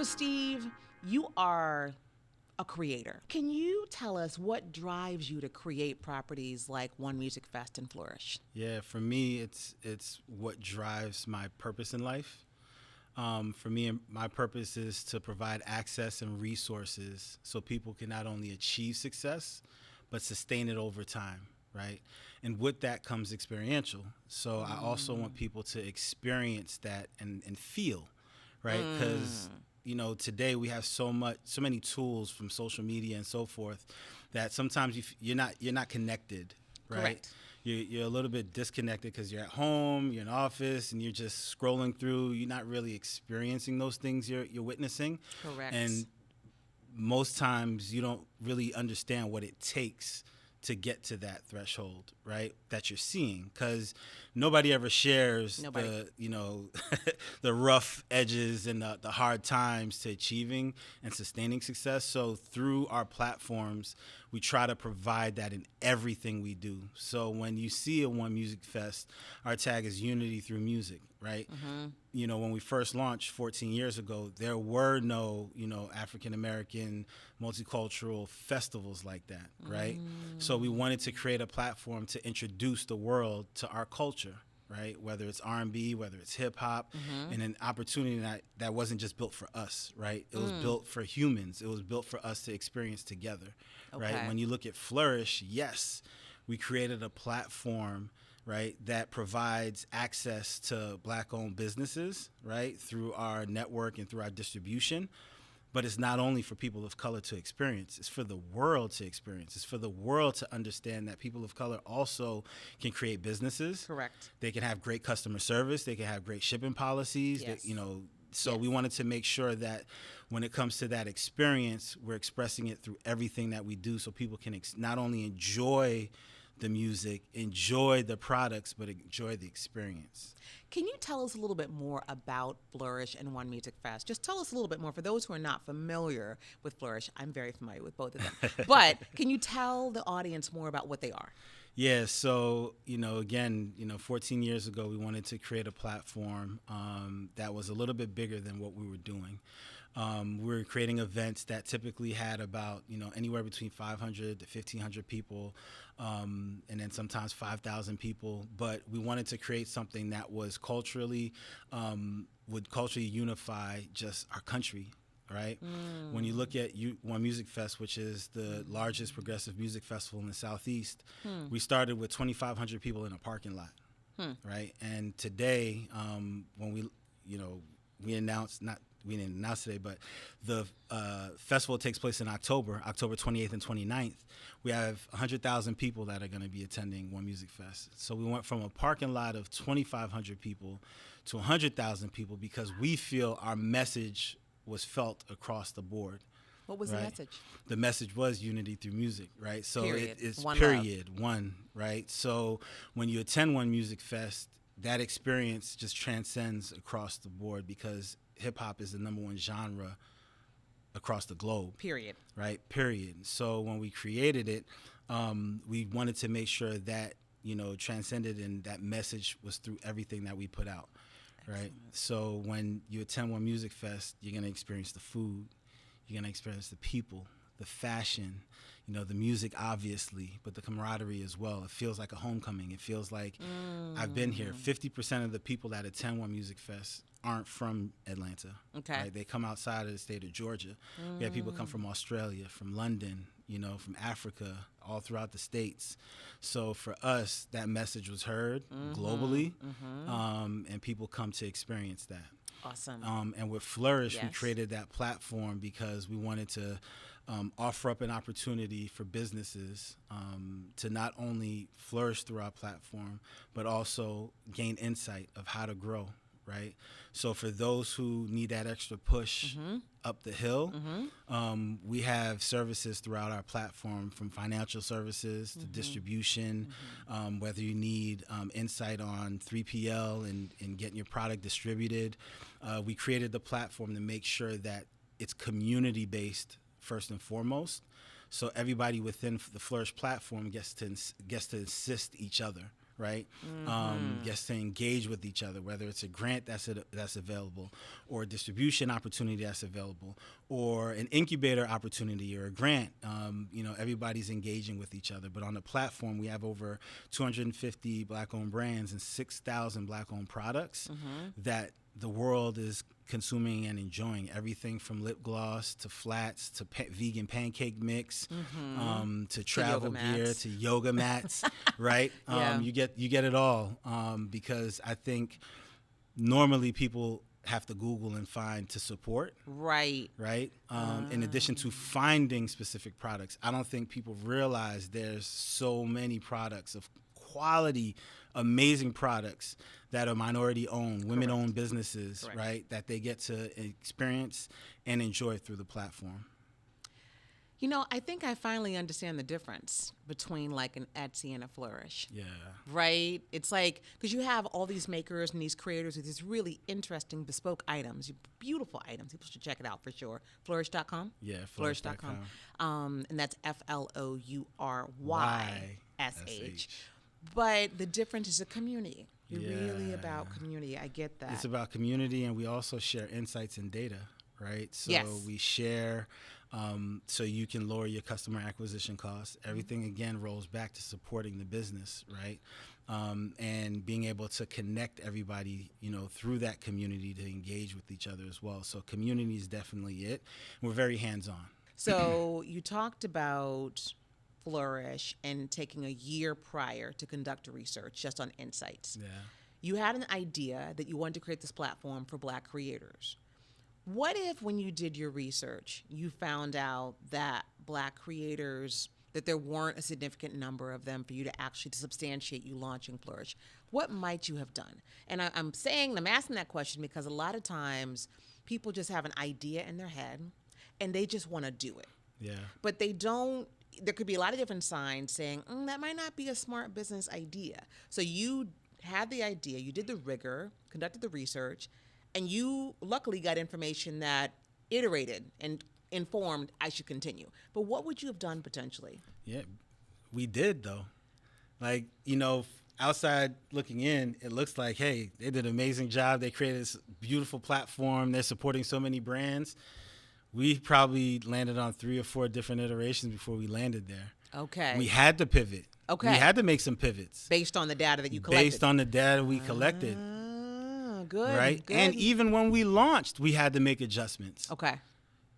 Steve, you are a creator. Can you tell us what drives you to create properties like One Music Fest and Flourish? Yeah, for me, it's what drives my purpose in life. For me, my purpose is to provide access and resources so people can not only achieve success, but sustain it over time, right? And with that comes experiential. So I also want people to experience that and feel, right? Because today we have so many tools from social media and so forth that sometimes you're not connected, right? Correct. You're a little bit disconnected because you're at home, you're in office, and you're just scrolling through. You're not really experiencing those things you're witnessing. Correct. And most times you don't really understand what it takes to get to that threshold, right? That you're seeing, because nobody ever shares the the rough edges and the hard times to achieving and sustaining success. So through our platforms, we try to provide that in everything we do. So when you see a One Music Fest, our tag is unity through music, right? When we first launched 14 years ago, there were no, African American multicultural festivals like that, right? So we wanted to create a platform to introduce the world to our culture, right? Whether it's R&B, whether it's hip hop, and an opportunity that wasn't just built for us, right? It was built for humans. It was built for us to experience together, right? When you look at Flourish, yes, we created a platform, right, that provides access to Black-owned businesses, right, through our network and through our distribution. But it's not only for people of color to experience, it's for the world to experience. It's for the world to understand that people of color also can create businesses. Correct. They can have great customer service. They can have great shipping policies. Yes. So we wanted to make sure that when it comes to that experience, we're expressing it through everything that we do so people can not only enjoy the music, enjoy the products, but enjoy the experience. Can you tell us a little bit more about Flourish and One Music Fest? Just tell us a little bit more for those who are not familiar with Flourish. I'm very familiar with both of them. But can you tell the audience more about what they are? Yeah, so, again, 14 years ago, we wanted to create a platform that was a little bit bigger than what we were doing. We were creating events that typically had about, anywhere between 500 to 1,500 people, and then sometimes 5,000 people. But we wanted to create something that was would culturally unify just our country, right? When you look at One Music Fest, which is the largest progressive music festival in the Southeast, we started with 2,500 people in a parking lot, right? And today, when we announced, we didn't announce today, but the festival takes place in October 28th and 29th. We have 100,000 people that are going to be attending One Music Fest. So we went from a parking lot of 2,500 people to 100,000 people because we feel our message was felt across the board. What was the message? The message was unity through music, right? So it's one period, love. one, right? So when you attend One Music Fest, that experience just transcends across the board because hip-hop is the #1 genre across the globe. Period. Right? Period. So when we created it, we wanted to make sure that, transcended and that message was through everything that we put out. Right? So when you attend One Music Fest, you're going to experience the food, you're going to experience the people, the fashion, the music obviously, but the camaraderie as well. It feels like a homecoming. It feels like I've been here. 50% of the people that attend One Music Fest aren't from Atlanta. Okay. Right? They come outside of the state of Georgia. We have people come from Australia, from London, from Africa, all throughout the states. So for us, that message was heard globally, and people come to experience that. Awesome. And with Flourish, we Yes. created that platform because we wanted to offer up an opportunity for businesses to not only flourish through our platform, but also gain insight of how to grow, right? So for those who need that extra push up the hill, we have services throughout our platform, from financial services to distribution, whether you need insight on 3PL and getting your product distributed. We created the platform to make sure that it's community-based first and foremost. So everybody within the Flourish platform gets to assist each other, right? Gets to engage with each other, whether it's a grant that's available, or a distribution opportunity that's available, or an incubator opportunity or a grant. Everybody's engaging with each other. But on the platform, we have over 250 Black-owned brands and 6,000 Black-owned products that the world is consuming and enjoying. Everything from lip gloss to flats to vegan pancake mix, to travel gear to yoga mats, right? Yeah. You get it all, because I think normally people have to Google and find to support. Right. Right. In addition to finding specific products, I don't think people realize there's so many products of quality, amazing products that are minority owned, women owned businesses, right? That they get to experience and enjoy through the platform. I think I finally understand the difference between like an Etsy and a Flourish. Yeah. Right? It's like, because you have all these makers and these creators with these really interesting bespoke items, beautiful items. People should check it out for sure. Flourish.com? Yeah, Flourish.com. And that's FLOURYSH. But the difference is a community. You're really about community. I get that. It's about community, and we also share insights and data, right? So we share so you can lower your customer acquisition costs. Everything, again, rolls back to supporting the business, right? And being able to connect everybody, through that community to engage with each other as well. So community is definitely it. We're very hands-on. So you talked about Flourish and taking a year prior to conduct research just on insights. Yeah. You had an idea that you wanted to create this platform for Black creators. What if when you did your research, you found out that Black creators, that there weren't a significant number of them for you to actually substantiate you launching Flourish? What might you have done? And I'm asking that question because a lot of times people just have an idea in their head and they just want to do it. Yeah. But they don't. There could be a lot of different signs saying, that might not be a smart business idea. So you had the idea, you did the rigor, conducted the research, and you luckily got information that iterated and informed I should continue. But what would you have done potentially? Yeah, we did though. Like, outside looking in, it looks like, hey, they did an amazing job. They created this beautiful platform. They're supporting so many brands. We probably landed on 3 or 4 different iterations before we landed there. Okay. We had to pivot. Okay. We had to make some pivots. Based on the data that you collected. Based on the data we collected. Good. Right? Good. And even when we launched, we had to make adjustments. Okay.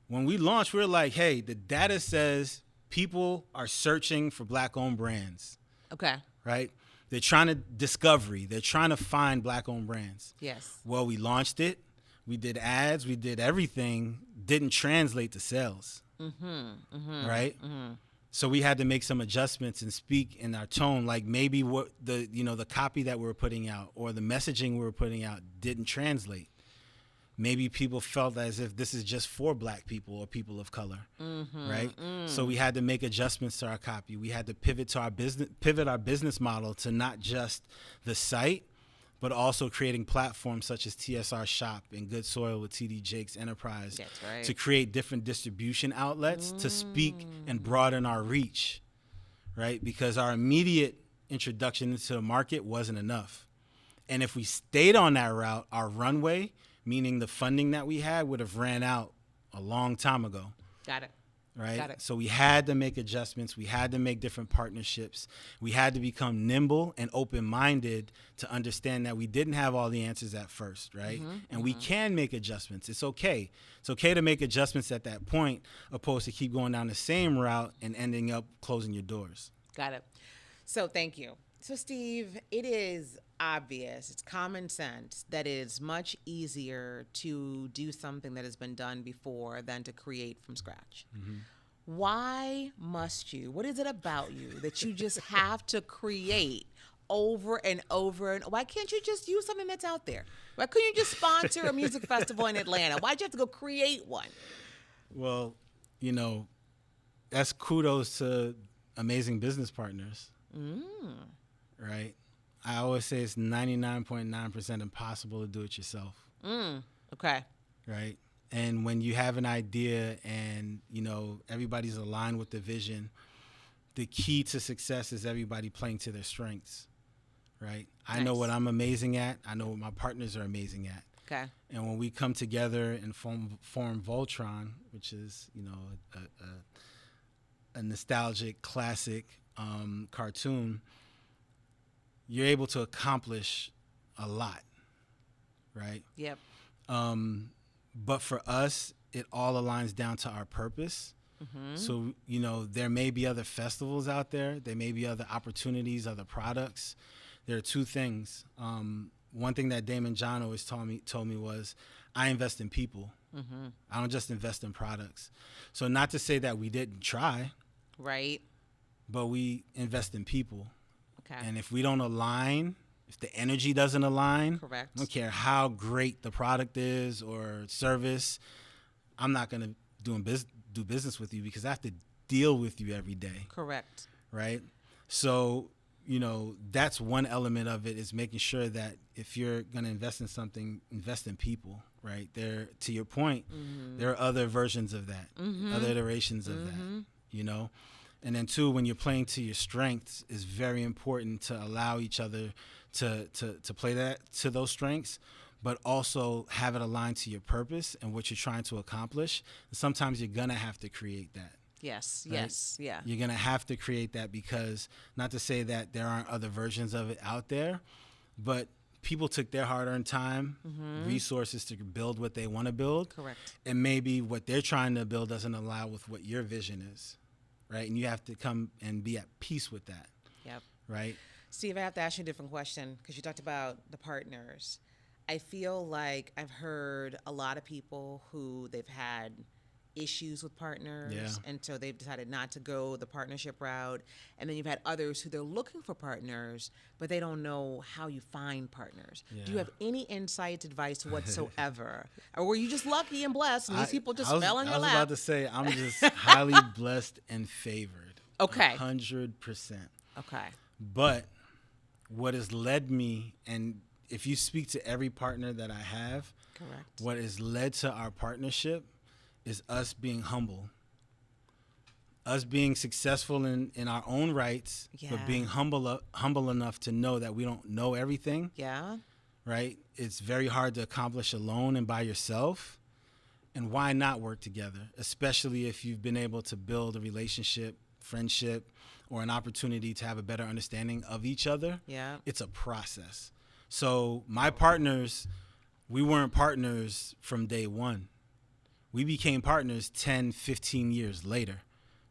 When we launched, we were like, hey, the data says people are searching for Black-owned brands. Okay. Right? They're trying to discovery. They're trying to find Black-owned brands. Yes. Well, we launched it. We did ads. We did everything. Didn't translate to sales. Right? So we had to make some adjustments and speak in our tone, like maybe what the copy that we were putting out or the messaging we were putting out didn't translate. Maybe people felt as if this is just for Black people or people of color, right? So we had to make adjustments to our copy. We had to pivot our business model to not just the site, but also creating platforms such as TSR Shop and Good Soil with TD Jakes Enterprise. That's right. To create different distribution outlets to speak and broaden our reach, right? Because our immediate introduction into the market wasn't enough. And if we stayed on that route, our runway, meaning the funding that we had, would have ran out a long time ago. Got it. Right? Got it. So we had to make adjustments. We had to make different partnerships. We had to become nimble and open-minded to understand that we didn't have all the answers at first, right? And we can make adjustments. It's okay. It's okay to make adjustments at that point, opposed to keep going down the same route and ending up closing your doors. Got it. So thank you. So Steve, it is obvious, it's common sense that it is much easier to do something that has been done before than to create from scratch. Why must you? What is it about you that you just have to create over and over? And why can't you just use something that's out there? Why couldn't you just sponsor a music festival in Atlanta? Why'd you have to go create one? Well, that's kudos to amazing business partners. Right? I always say it's 99.9% impossible to do it yourself. Okay. Right? And when you have an idea and, everybody's aligned with the vision, the key to success is everybody playing to their strengths. right? I know what I'm amazing at. I know what my partners are amazing at. Okay. And when we come together and form Voltron, which is, you know, a nostalgic classic cartoon, you're able to accomplish a lot, right? Yep. But for us, it all aligns down to our purpose. Mm-hmm. So, you know, there may be other festivals out there. There may be other opportunities, other products. There are two things. One thing that Damon John always told me was, I invest in people. Mm-hmm. I don't just invest in products. So not to say that we didn't try. Right. But we invest in people. Okay. And if we don't align, if the energy doesn't align, correct. I don't care how great the product is or service, I'm not going to do business with you because I have to deal with you every day. Correct. Right? So, you know, that's one element of it, is making sure that if you're going to invest in something, invest in people, right? There, to your point, mm-hmm. there are other versions of that, mm-hmm. other iterations of mm-hmm. that, you know? And then two, when you're playing to your strengths, it's very important to allow each other to play that to those strengths, but also have it aligned to your purpose and what you're trying to accomplish. And sometimes you're going to have to create that. Yes, right? yes, yeah. You're going to have to create that, because not to say that there aren't other versions of it out there, but people took their hard-earned time, mm-hmm. resources to build what they want to build. Correct. And maybe what they're trying to build doesn't align with what your vision is, right? And you have to come and be at peace with that. Yep. Right? Steve, I have to ask you a different question, because you talked about the partners. I feel like I've heard a lot of people who they've had issues with partners, yeah. and so they've decided not to go the partnership route. And then you've had others who they're looking for partners, but they don't know how you find partners. Yeah. Do you have any insights, advice whatsoever? Or were you just lucky and blessed and these people just fell in your lap? I was about to say, I'm just highly blessed and favored. Okay. 100%. Okay. But what has led me, and if you speak to every partner that I have, correct, what has led to our partnership is us being humble, us being successful in our own rights, yeah. but being humble enough to know that we don't know everything. Yeah. Right? It's very hard to accomplish alone and by yourself. And why not work together, especially if you've been able to build a relationship, friendship, or an opportunity to have a better understanding of each other. Yeah. It's a process. So my partners, we weren't partners from day one. We became partners 10, 15 years later,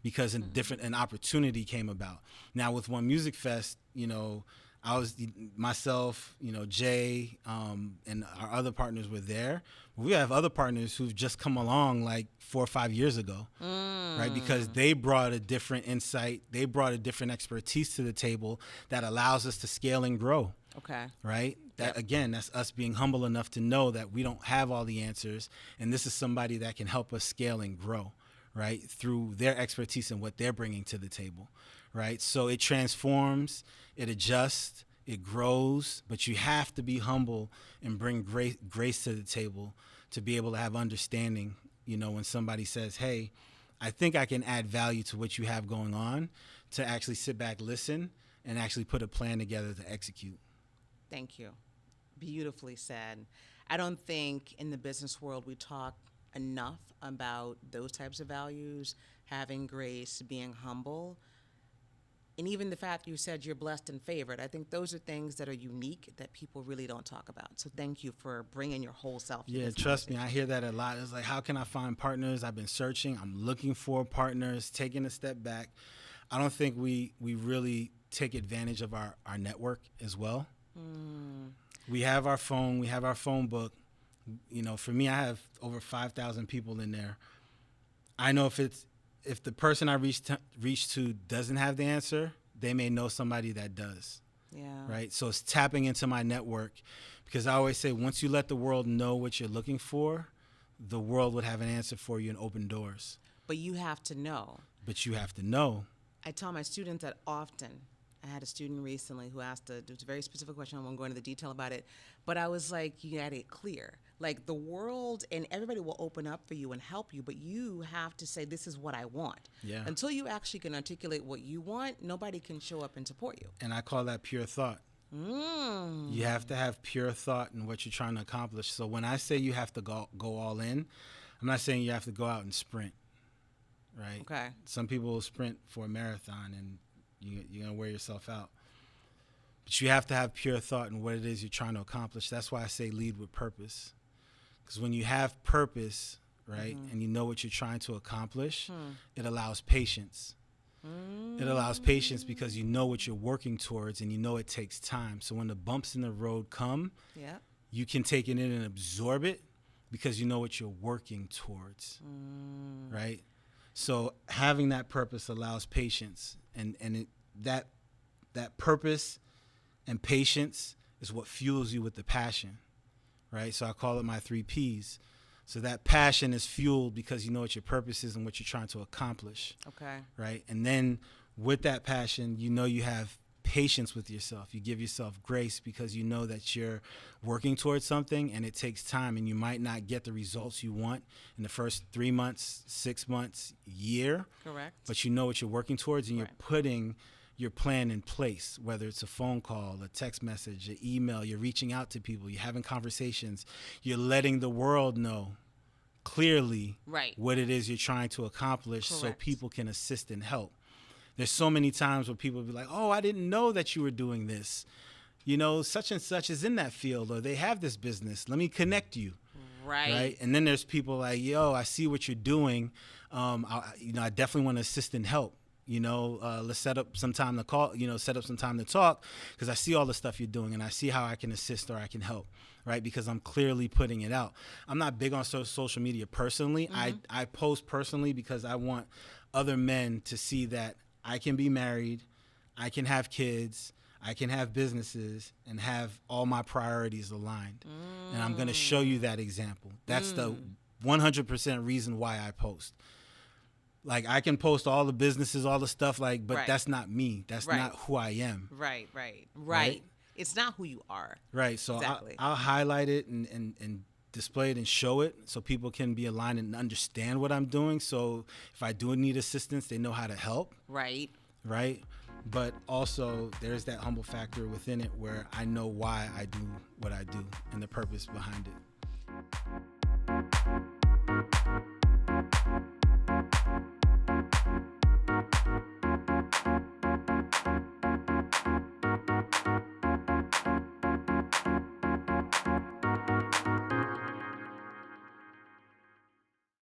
because an opportunity came about. Now with One Music Fest, you know, I was myself, you know, Jay, and our other partners were there. We have other partners who've just come along like 4 or 5 years ago, right? Because they brought a different insight, they brought a different expertise to the table that allows us to scale and grow. Okay. Right? That, again, that's us being humble enough to know that we don't have all the answers, and this is somebody that can help us scale and grow, right? Through their expertise and what they're bringing to the table, right? So it transforms, it adjusts, it grows, but you have to be humble and bring grace to the table to be able to have understanding, you know, when somebody says, hey, I think I can add value to what you have going on, to actually sit back, listen, and actually put a plan together to execute. Thank you. Beautifully said. I don't think in the business world we talk enough about those types of values, having grace, being humble, and even the fact you said you're blessed and favored. I think those are things that are unique that people really don't talk about. So thank you for bringing your whole self to Yeah, trust me, I hear that a lot. It's like, how can I find partners? I've been searching. I'm looking for partners, taking a step back. I don't think we really take advantage of our network as well. We have our phone, we have our phone book. You know, for me, I have over 5,000 people in there. I know if the person I reach to doesn't have the answer, they may know somebody that does. Yeah. Right? So it's tapping into my network, because I always say, once you let the world know what you're looking for, the world would have an answer for you and open doors. But you have to know. But you have to know. I tell my students that often. I had a student recently who asked it was a very specific question. I won't go into the detail about it, but I was like, you got it clear. Like, the world and everybody will open up for you and help you, but you have to say, this is what I want. Yeah. Until you actually can articulate what you want, nobody can show up and support you. And I call that pure thought. You have to have pure thought in what you're trying to accomplish. So when I say you have to go all in, I'm not saying you have to go out and sprint, right? Okay. Some people will sprint for a marathon, and you're going to wear yourself out. But you have to have pure thought in what it is you're trying to accomplish. That's why I say lead with purpose. Because when you have purpose, right, and you know what you're trying to accomplish, it allows patience. It allows patience because you know what you're working towards, and you know it takes time. So when the bumps in the road come, you can take it in and absorb it because you know what you're working towards, right? So having that purpose allows patience, and that purpose and patience is what fuels you with the passion, right? So I call it my 3 Ps. So that passion is fueled because you know what your purpose is and what you're trying to accomplish. Okay. Right? And then with that passion, you know you have patience with yourself. You give yourself grace because you know that you're working towards something and it takes time, and you might not get the results you want in the first 3 months, 6 months, year. Correct. But you know what you're working towards, and you're putting your plan in place, whether it's a phone call, a text message, an email, you're reaching out to people, you're having conversations, you're letting the world know clearly what it is you're trying to accomplish. Correct. So people can assist and help. There's so many times where people be like, oh, I didn't know that you were doing this. You know, such and such is in that field, or they have this business. Let me connect you. Right. And then there's people like, yo, I see what you're doing. I definitely want to assist and help. Let's set up some time to call, set up some time to talk, because I see all the stuff you're doing and I see how I can assist or I can help, right? Because I'm clearly putting it out. I'm not big on social media personally. I post personally because I want other men to see that I can be married, I can have kids, I can have businesses, and have all my priorities aligned. And I'm going to show you that example. That's the 100% reason why I post. Like, I can post all the businesses, all the stuff, but that's not me. That's not who I am. Right. It's not who you are. Right. So exactly. I'll highlight it and display it and show it so people can be aligned and understand what I'm doing. So if I do need assistance, they know how to help. Right. But also there's that humble factor within it where I know why I do what I do and the purpose behind it.